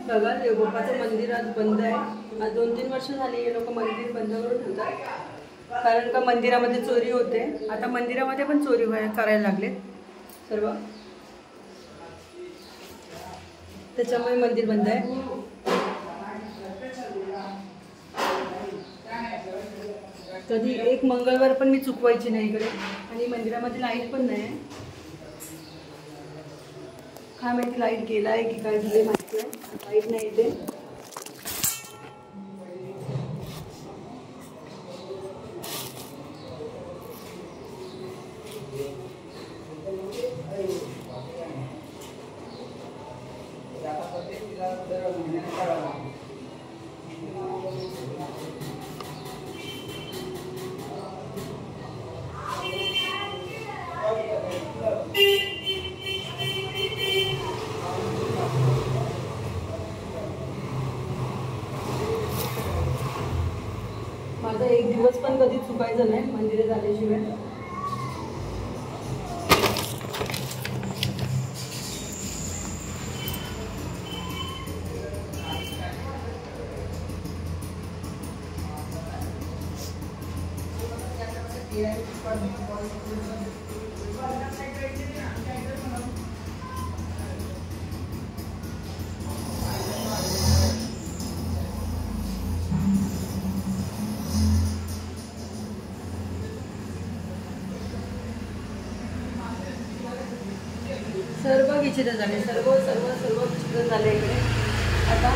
बघा देवबापाचं मंदिर आज बंद आहे. आज 2-3 वर्ष झाली हे लोक मंदिर बंद करून ठेवतात, कारण का मंदिरामध्ये चोरी होते. आता मंदिरामध्ये पण चोरी करायला लागले सर्व, त्याच्यामुळे मंदिर बंद आहे. कधी एक मंगळवार पण मी चुकवायची नाही इकडे, आणि मंदिरामध्ये लाईट पण नाही. काय माहिती लाईट गेला आहे की काय झाले माहिती आहे, लाईट नाही इथे. माझा एक दिवस पण कधी चुकायचं नाही मंदिरात आल्याशिवाय. सर्व विचित्र झाले, सर्व विचित्र झाले इकडे. आता